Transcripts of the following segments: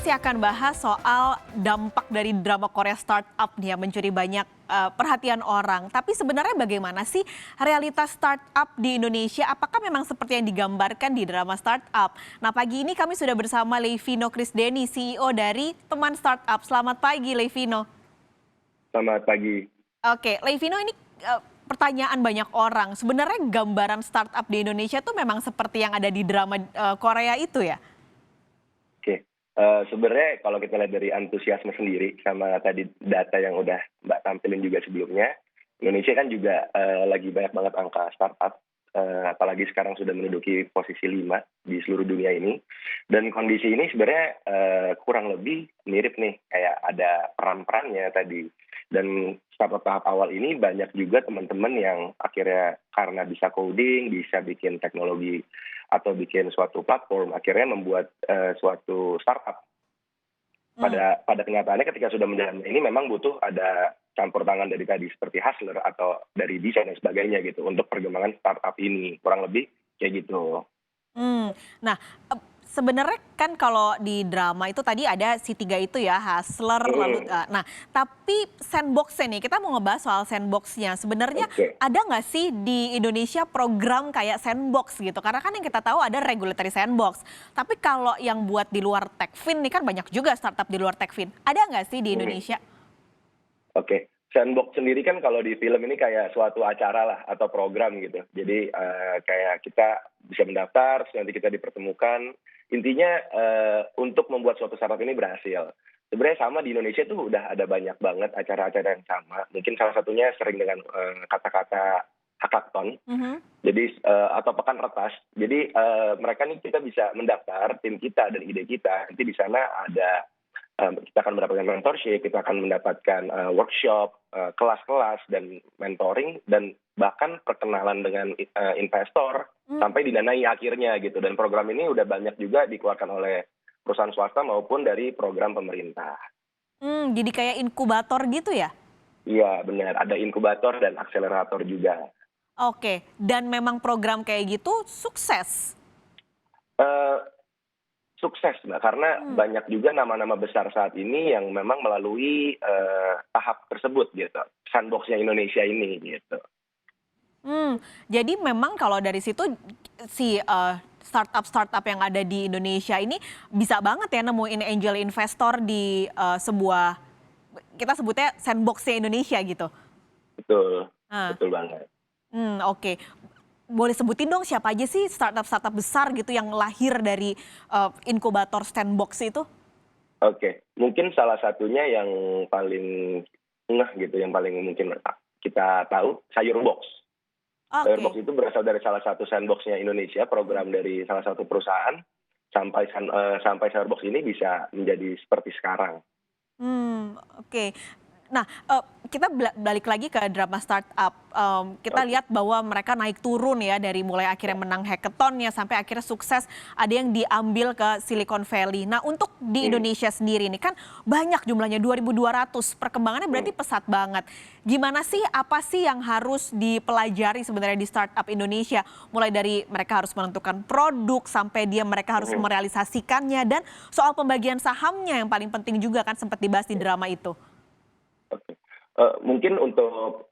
masih akan bahas soal dampak dari drama Korea startup nih yang mencuri banyak perhatian orang. Tapi sebenarnya bagaimana sih realitas startup di Indonesia? Apakah memang seperti yang digambarkan di drama startup? Nah, pagi ini kami sudah bersama Leivino Krisdeni, CEO dari Teman Startup. Selamat pagi, Leivino. Selamat pagi. Oke, Leivino, ini pertanyaan banyak orang. Sebenarnya gambaran startup di Indonesia tuh memang seperti yang ada di drama Korea itu ya? Oke, sebenarnya kalau kita lihat dari antusiasme sendiri sama tadi data yang udah Mbak tampilin juga sebelumnya, Indonesia kan juga lagi banyak banget angka startup, apalagi sekarang sudah menduduki posisi 5 di seluruh dunia ini. Dan kondisi ini sebenarnya kurang lebih mirip nih, kayak ada peran-perannya tadi. Dan startup tahap awal ini banyak juga teman-teman yang akhirnya karena bisa coding, bisa bikin teknologi atau bikin suatu platform, akhirnya membuat suatu startup. Hmm. Pada kenyataannya ketika sudah menjalankan ini memang butuh ada campur tangan dari tadi seperti hustler atau dari desain dan sebagainya gitu untuk perkembangan startup ini, kurang lebih kayak gitu. Nah, sebenarnya kan kalau di drama itu tadi ada si tiga itu ya, hustler, lalu Mhm, nah tapi sandbox-nya nih, kita mau ngebahas soal sandbox-nya. Sebenarnya oke. ada nggak sih di Indonesia program kayak sandbox gitu? Karena kan yang kita tahu ada regulatory sandbox. Tapi kalau yang buat di luar Techfin nih kan banyak juga startup di luar Techfin. Ada nggak sih di Mhm. Indonesia? Oke, sandbox sendiri kan kalau di film ini kayak suatu acara lah atau program gitu. Jadi kayak kita bisa mendaftar, terus nanti kita dipertemukan. Intinya untuk membuat suatu startup ini berhasil. Sebenarnya sama di Indonesia tuh udah ada banyak banget acara-acara yang sama. Mungkin salah satunya sering dengan kata-kata hackathon. Mhm. Jadi atau pekan retas. Jadi mereka nih kita bisa mendaftar tim kita dan ide kita. Nanti di sana ada kita akan mendapatkan mentorship, kita akan mendapatkan workshop, kelas-kelas dan mentoring dan bahkan perkenalan dengan investor Hmm. sampai didanai akhirnya gitu. Dan program ini udah banyak juga dikeluarkan oleh perusahaan swasta maupun dari program pemerintah. Jadi kayak inkubator gitu ya? Iya benar, ada inkubator dan akselerator juga. Oke, dan memang program kayak gitu sukses? Eh, Sukses Mbak, karena Hmm. banyak juga nama-nama besar saat ini yang memang melalui tahap tersebut gitu, sandbox-nya Indonesia ini gitu. Jadi memang kalau dari situ si, startup-startup yang ada di Indonesia ini bisa banget ya nemuin angel investor di, sebuah kita sebutnya sandbox-nya Indonesia gitu? Betul, Nah, betul banget. oke. Boleh sebutin dong siapa aja sih startup-startup besar gitu yang lahir dari, inkubator sandbox itu? Oke, mungkin salah satunya yang paling ngeh gitu, yang paling mungkin kita tahu, Sayur Box. Sayur Box Oke. itu berasal dari salah satu sandbox-nya Indonesia, Mmm. program dari salah satu perusahaan, sampai Sayur Box ini bisa menjadi seperti sekarang. Oke. Nah, kita balik lagi ke drama startup, kita Oke. lihat bahwa mereka naik turun ya dari mulai akhirnya menang hackathon-nya sampai akhirnya sukses, ada yang diambil ke Silicon Valley. Nah, untuk di Mhm, Indonesia sendiri ini kan banyak jumlahnya 2.200, perkembangannya mhm, berarti pesat banget. Gimana sih, apa sih yang harus dipelajari sebenarnya di startup Indonesia? Mulai dari mereka harus menentukan produk, sampai mereka harus mhm. merealisasikannya, dan soal pembagian sahamnya yang paling penting juga kan sempat dibahas di drama itu. Oke. Mungkin untuk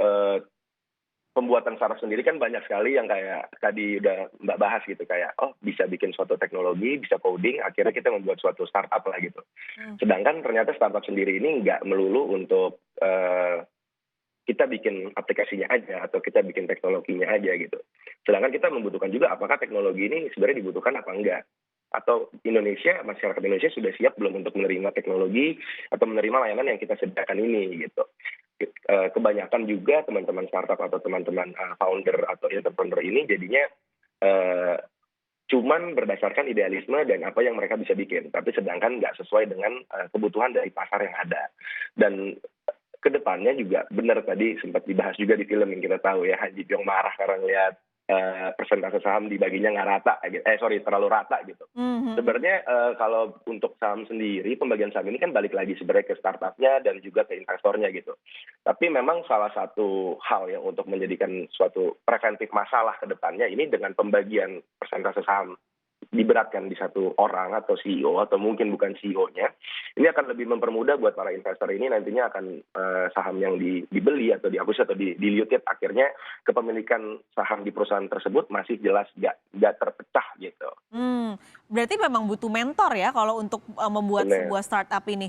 pembuatan startup sendiri kan banyak sekali yang kayak tadi udah Mbak bahas gitu, kayak, oh bisa bikin suatu teknologi, bisa coding, akhirnya kita membuat suatu startup lah gitu. Mmm. Sedangkan ternyata startup sendiri ini nggak melulu untuk kita bikin aplikasinya aja atau kita bikin teknologinya aja gitu. Sedangkan kita membutuhkan juga apakah teknologi ini sebenarnya dibutuhkan apa enggak. Atau masyarakat Indonesia sudah siap belum untuk menerima teknologi atau menerima layanan yang kita sediakan ini gitu. Kebanyakan juga teman-teman startup atau teman-teman founder atau entrepreneur ini jadinya eh, cuman berdasarkan idealisme dan apa yang mereka bisa bikin, tapi sedangkan nggak sesuai dengan kebutuhan dari pasar yang ada. Dan kedepannya juga benar tadi sempat dibahas juga di film yang kita tahu ya, Han Ji Pyong marah karena ngelihat persentase saham dibaginya nggak rata, gitu. Sorry, terlalu rata gitu. Mhm. Sebenarnya kalau untuk saham sendiri, pembagian saham ini kan balik lagi sebenarnya ke startupnya dan juga ke investornya gitu. Tapi memang salah satu hal yang untuk menjadikan suatu preventif masalah ke depannya ini dengan pembagian persentase saham diberatkan di satu orang atau CEO atau mungkin bukan CEO-nya, ini akan lebih mempermudah buat para investor ini nantinya akan saham yang dibeli atau diakuisisi atau diliutit, akhirnya kepemilikan saham di perusahaan tersebut masih jelas nggak terpecah gitu. Berarti memang butuh mentor ya kalau untuk membuat Benar. sebuah startup ini?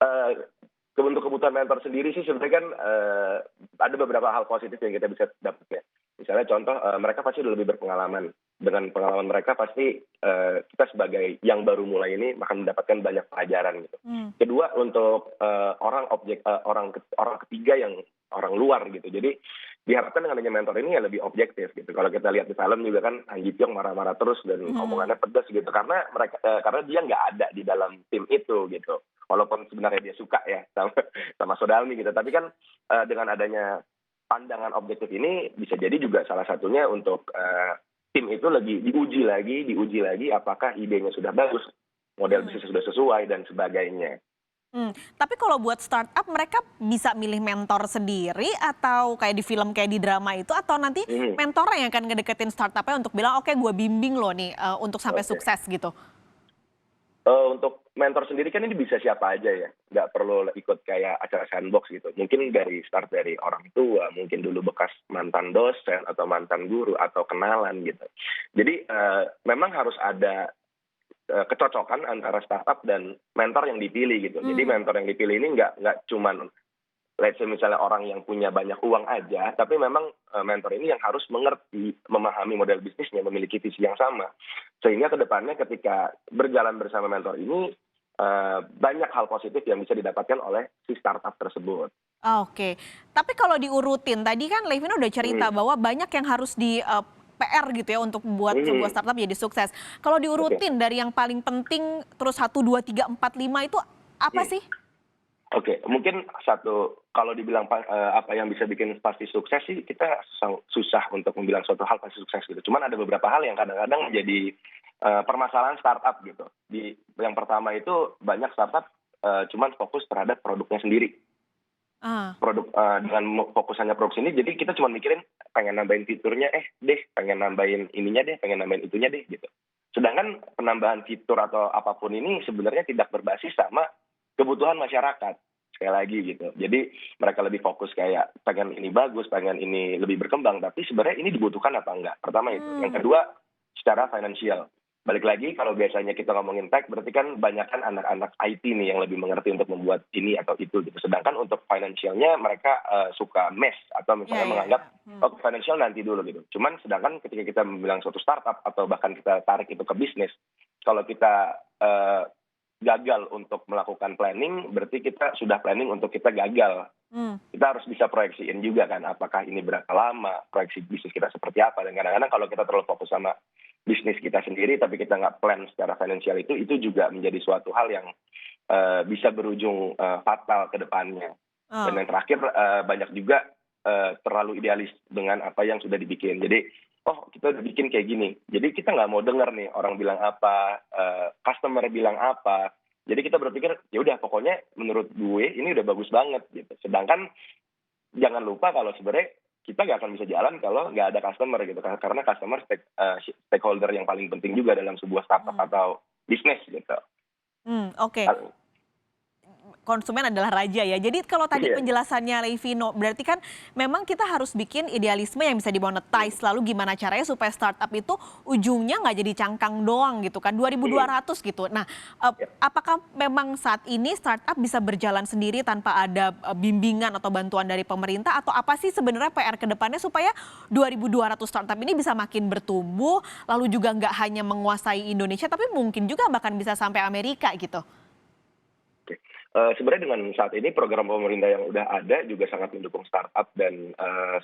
Eh, untuk kebutuhan mentor sendiri sih sebenarnya kan ada beberapa hal positif yang kita bisa dapat ya. Misalnya contoh mereka pasti udah lebih berpengalaman. Dengan pengalaman mereka pasti kita sebagai yang baru mulai ini akan mendapatkan banyak pelajaran gitu. Kedua untuk orang ketiga yang orang luar gitu. Jadi diharapkan dengan adanya mentor ini ya lebih objektif gitu. Kalau kita lihat di film juga kan Han Ji Pyong marah-marah terus dan omongannya pedas gitu karena karena dia nggak ada di dalam tim itu gitu. Walaupun sebenarnya dia suka ya sama Sodalmi gitu, tapi kan dengan adanya pandangan objektif ini bisa jadi juga salah satunya untuk tim itu lagi diuji lagi apakah idenya sudah bagus, model bisnisnya sudah sesuai dan sebagainya. Tapi kalau buat startup mereka bisa milih mentor sendiri atau kayak di film kayak di drama itu, atau nanti Mhm. mentornya yang akan ngedeketin startupnya untuk bilang oke gue bimbing lo nih untuk sampai Oke. sukses gitu? Untuk mentor sendiri kan ini bisa siapa aja ya, nggak perlu ikut kayak acara sandbox gitu. Mungkin dari start dari orang tua, mungkin dulu bekas mantan dosen atau mantan guru atau kenalan gitu. Jadi memang harus ada kecocokan antara startup dan mentor yang dipilih gitu. Jadi mentor yang dipilih ini nggak cuman let's say misalnya orang yang punya banyak uang aja, tapi memang mentor ini yang harus mengerti, memahami model bisnisnya, memiliki visi yang sama. Sehingga kedepannya ketika berjalan bersama mentor ini, banyak hal positif yang bisa didapatkan oleh si startup tersebut. Oke, tapi kalau diurutin tadi kan Levina udah cerita Mhm. bahwa banyak yang harus di PR gitu ya untuk membuat sebuah Mhm. startup jadi sukses. Kalau Oke. diurutin dari yang paling penting terus 1, 2, 3, 4, 5 itu apa Mhm. sih? Oke, mungkin satu kalau dibilang apa yang bisa bikin pasti sukses sih kita susah untuk membilang suatu hal pasti sukses gitu. Cuman ada beberapa hal yang kadang-kadang menjadi permasalahan startup gitu. Yang pertama itu banyak startup cuman fokus terhadap produknya sendiri. Ah, Dengan fokusannya produksi ini jadi kita cuma mikirin pengen nambahin fiturnya, pengen nambahin ininya deh, pengen nambahin itunya deh gitu. Sedangkan penambahan fitur atau apapun ini sebenarnya tidak berbasis sama kebutuhan masyarakat, sekali lagi gitu. Jadi mereka lebih fokus kayak pengen ini bagus, pengen ini lebih berkembang, tapi sebenarnya ini dibutuhkan apa enggak? Pertama itu. Yang hmm, kedua, secara finansial. Balik lagi kalau biasanya kita ngomongin tech berarti kan banyak kan anak-anak IT nih yang lebih mengerti untuk membuat ini atau itu gitu. Sedangkan untuk finansialnya mereka suka mess atau ya misalnya ya menganggap ya. oh financial nanti dulu gitu. Cuman sedangkan ketika kita bilang suatu startup atau bahkan kita tarik itu ke bisnis, kalau kita gagal untuk melakukan planning, berarti kita sudah planning untuk kita gagal. Hmm. Kita harus bisa proyeksiin juga kan, apakah ini berapa lama, proyeksi bisnis kita seperti apa. Dan kadang-kadang kalau kita terlalu fokus sama bisnis kita sendiri, tapi kita nggak plan secara finansial itu juga menjadi suatu hal yang bisa berujung fatal ke depannya. Dan Oh. yang terakhir banyak juga terlalu idealis dengan apa yang sudah dibikin. Jadi, oh kita udah bikin kayak gini. Jadi kita nggak mau dengar nih orang bilang apa, customer bilang apa. Jadi kita berpikir, ya udah pokoknya menurut gue ini udah bagus banget gitu. Sedangkan jangan lupa kalau sebenarnya kita nggak akan bisa jalan kalau nggak ada customer gitu. Karena customer stakeholder yang paling penting juga dalam sebuah startup Hmm. atau bisnis gitu. Oke. Konsumen adalah raja ya. Jadi kalau tadi Iya. penjelasannya Levino, berarti kan memang kita harus bikin idealisme yang bisa dimonetize. Lalu gimana caranya supaya startup itu ujungnya nggak jadi cangkang doang gitu kan, 2.200 gitu. Nah, Ya. apakah memang saat ini startup bisa berjalan sendiri tanpa ada bimbingan atau bantuan dari pemerintah? Atau apa sih sebenarnya PR ke depannya supaya 2.200 startup ini bisa makin bertumbuh, lalu juga nggak hanya menguasai Indonesia, tapi mungkin juga bahkan bisa sampai Amerika gitu? Oke. Sebenarnya dengan saat ini program pemerintah yang udah ada juga sangat mendukung startup dan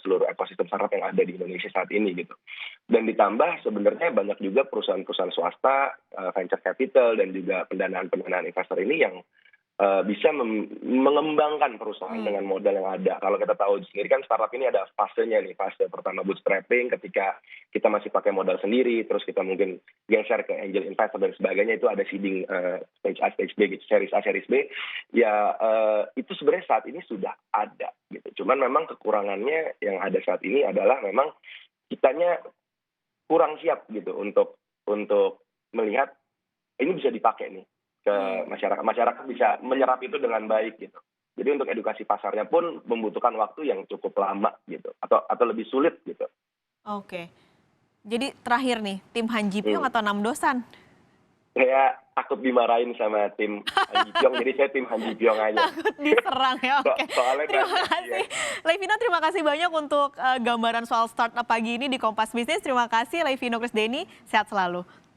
seluruh ekosistem startup yang ada di Indonesia saat ini gitu. Dan ditambah sebenarnya banyak juga perusahaan-perusahaan swasta, venture capital dan juga pendanaan-pendanaan investor ini yang bisa mengembangkan perusahaan dengan modal yang ada. Kalau kita tahu sendiri kan startup ini ada fasenya nih, fase pertama bootstrapping ketika kita masih pakai modal sendiri, terus kita mungkin geser ke angel investor dan sebagainya, itu ada seeding stage A, stage B, gitu, series A, series B. Ya itu sebenarnya saat ini sudah ada gitu. Cuman memang kekurangannya yang ada saat ini adalah memang kitanya kurang siap gitu untuk untuk melihat ini bisa dipakai nih ke masyarakat bisa menyerap itu dengan baik gitu. Jadi untuk edukasi pasarnya pun membutuhkan waktu yang cukup lama gitu, atau lebih sulit gitu. Oke. Jadi terakhir nih, tim Han Ji Pyong Hmm. atau Nam Dosan? Saya takut dimarahin sama tim Han Ji Pyong, jadi saya tim Han Ji Pyong aja. Takut diserang ya, oke. Soalnya Terima kan, kasih. iya. Levina, terima kasih banyak untuk gambaran soal startup pagi ini di Kompas Bisnis. Terima kasih Levino Krisdeni, sehat selalu.